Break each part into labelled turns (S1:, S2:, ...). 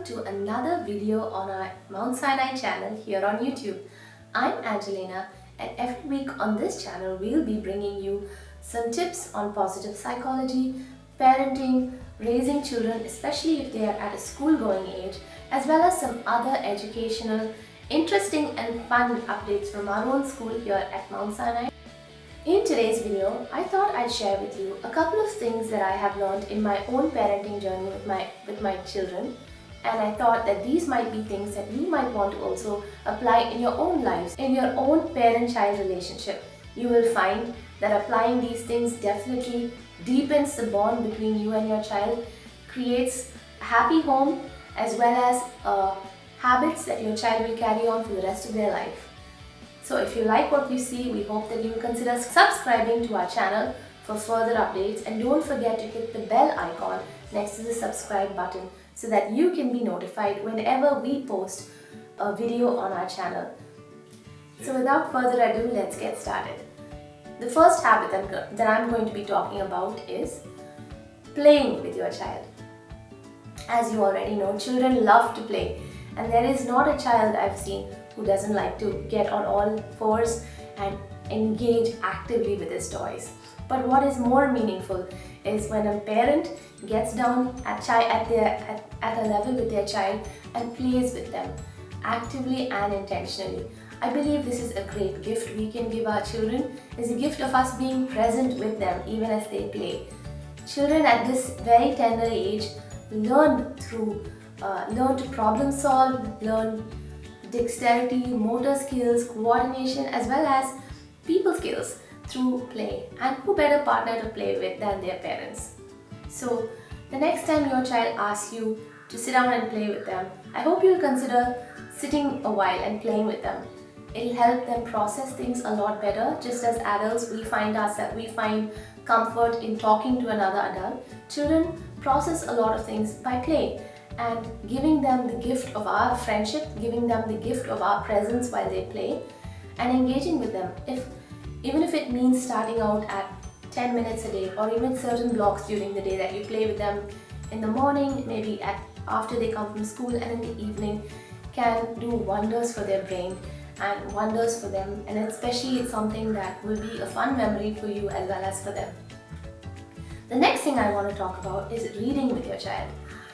S1: welcome to another video on our Mount Sinai channel here on YouTube. I'm Angelina, and every week on this channel we'll be bringing you some tips on positive psychology, parenting, raising children, especially if they are at a school-going age, as well as some other educational, interesting and fun updates from our own school here at Mount Sinai. In today's video, I thought I'd share with you a couple of things that I have learned in my own parenting journey with my children, and I thought that these might be things that you might want to also apply in your own lives, in your own parent-child relationship. You will find that applying these things definitely deepens the bond between you and your child, creates a happy home, as well as habits that your child will carry on for the rest of their life. So if you like what you see, we hope that you will consider subscribing to our channel for further updates, and don't forget to hit the bell icon next to the subscribe button so that you can be notified whenever we post a video on our channel. So without further ado, let's get started. The first habit that I'm going to be talking about is playing with your child. As you already know, children love to play, and there is not a child I've seen who doesn't like to get on all fours and engage actively with his toys. But what is more meaningful is when a parent gets down at a level with their child and plays with them actively and intentionally. I believe this is a great gift we can give our children, is a gift of us being present with them even as they play. Children at this very tender age learn to problem solve, learn dexterity, motor skills, coordination, as well as people skills through play. And who better partner to play with than their parents? So the next time your child asks you to sit down and play with them, I hope you'll consider sitting a while and playing with them. It'll help them process things a lot better. Just as adults, we find comfort in talking to another adult. Children process a lot of things by play, and giving them the gift of our friendship, giving them the gift of our presence while they play, and engaging with them. Even if it means starting out at 10 minutes a day, or even certain blocks during the day that you play with them in the morning, maybe after they come from school, and in the evening, can do wonders for their brain and wonders for them, and especially it's something that will be a fun memory for you as well as for them. The next thing I want to talk about is reading with your child.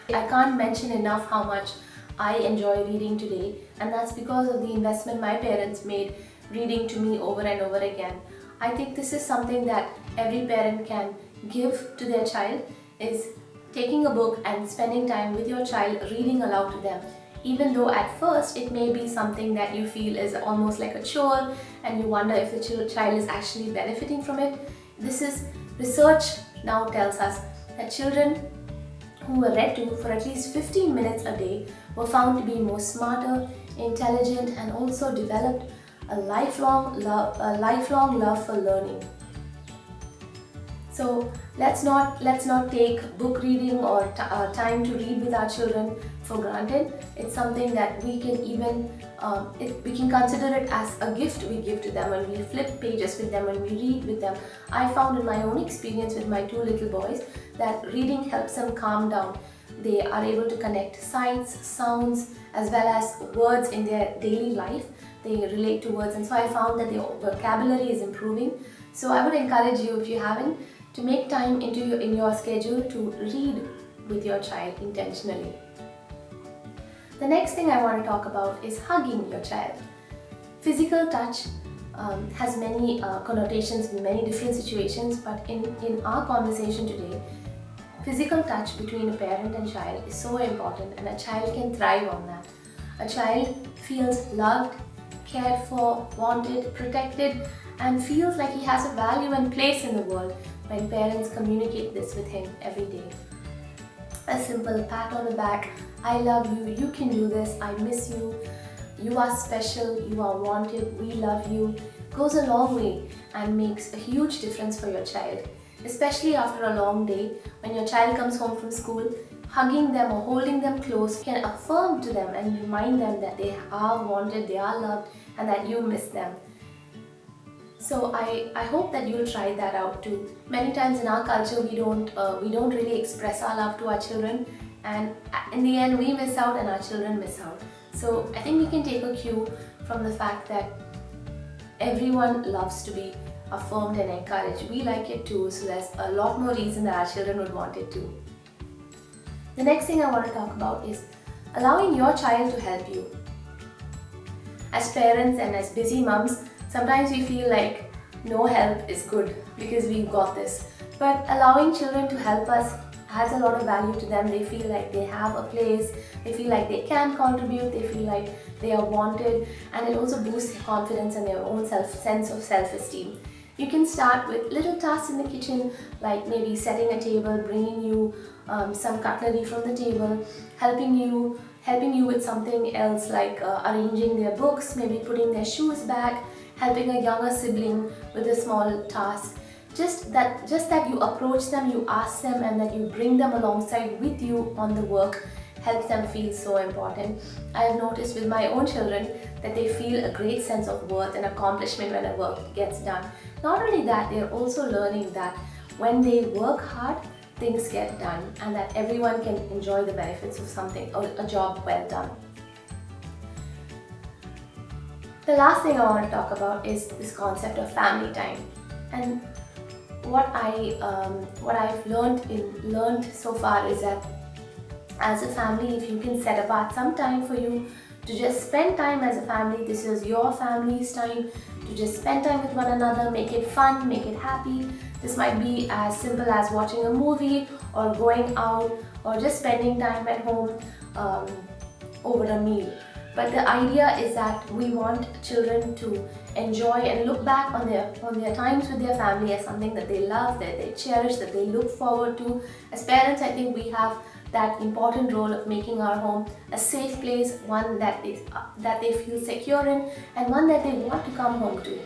S1: I can't mention enough how much I enjoy reading today, and that's because of the investment my parents made reading to me over and over again. I think this is something that every parent can give to their child, is taking a book and spending time with your child reading aloud to them. Even though at first it may be something that you feel is almost like a chore and you wonder if the child is actually benefiting from it, research now tells us that children who were read to for at least 15 minutes a day were found to be more smarter, intelligent, and also developed a lifelong love for learning. So let's not take book reading or time to read with our children for granted. It's something that we can consider it as a gift we give to them when we flip pages with them, when we read with them. I found in my own experience with my two little boys that reading helps them calm down. They are able to connect sights, sounds, as well as words in their daily life. They relate to words, and so I found that their vocabulary is improving. So I would encourage you, if you haven't, to make time in your schedule to read with your child intentionally. The next thing I want to talk about is hugging your child. Physical touch has many connotations in many different situations, but in our conversation today, physical touch between a parent and child is so important, and a child can thrive on that. A child feels loved, cared for, wanted, protected, and feels like he has a value and place in the world when parents communicate this with him every day. A simple pat on the back, I love you, you can do this, I miss you, you are special, you are wanted, we love you, goes a long way and makes a huge difference for your child. Especially after a long day, when your child comes home from school, hugging them or holding them close can affirm to them and remind them that they are wanted, they are loved, and that you miss them. So I hope that you'll try that out too. Many times in our culture we don't really express our love to our children, and in the end we miss out and our children miss out. So I think we can take a cue from the fact that everyone loves to be affirmed and encouraged. We like it too, so there's a lot more reason that our children would want it too. The next thing I want to talk about is allowing your child to help you. As parents and as busy mums, sometimes we feel like no help is good because we've got this. But allowing children to help us has a lot of value to them. They feel like they have a place, they feel like they can contribute, they feel like they are wanted, and it also boosts their confidence and their own sense of self-esteem. You can start with little tasks in the kitchen, like maybe setting a table, bringing you some cutlery from the table, helping you with something else like arranging their books, maybe putting their shoes back, helping a younger sibling with a small task. Just that you approach them, you ask them, and that you bring them alongside with you on the work helps them feel so important. I have noticed with my own children that they feel a great sense of worth and accomplishment when a work gets done. Not only that, they're also learning that when they work hard, things get done, and that everyone can enjoy the benefits of something or a job well done. The last thing I want to talk about is this concept of family time. And what I've learned so far is that as a family, if you can set apart some time for you to just spend time as a family, this is your family's time to just spend time with one another, make it fun, make it happy. This might be as simple as watching a movie or going out or just spending time at home over a meal. But the idea is that we want children to enjoy and look back on their times with their family as something that they love, that they cherish, that they look forward to. As parents, I think we have that important role of making our home a safe place, one that they feel secure in, and one that they want to come home to.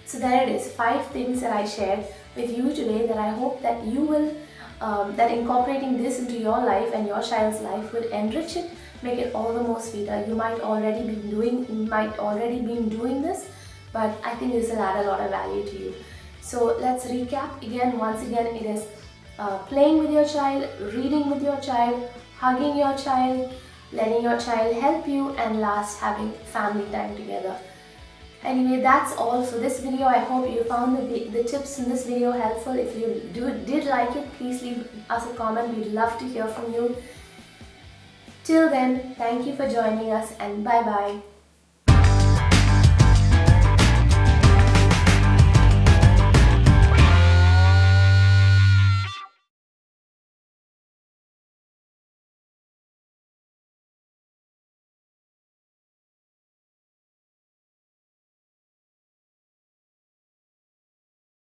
S1: So there it is, 5 things that I shared with you today that I hope that you will, that incorporating this into your life and your child's life would enrich it, make it all the more sweeter. You might already be doing this, but I think this will add a lot of value to you. So let's recap again. Once again, it is playing with your child, reading with your child, hugging your child, letting your child help you, and last, having family time together. Anyway, that's all for this video. I hope you found the tips in this video helpful. If you did like it, please leave us a comment. We'd love to hear from you. Till then, thank you for joining us, and bye bye.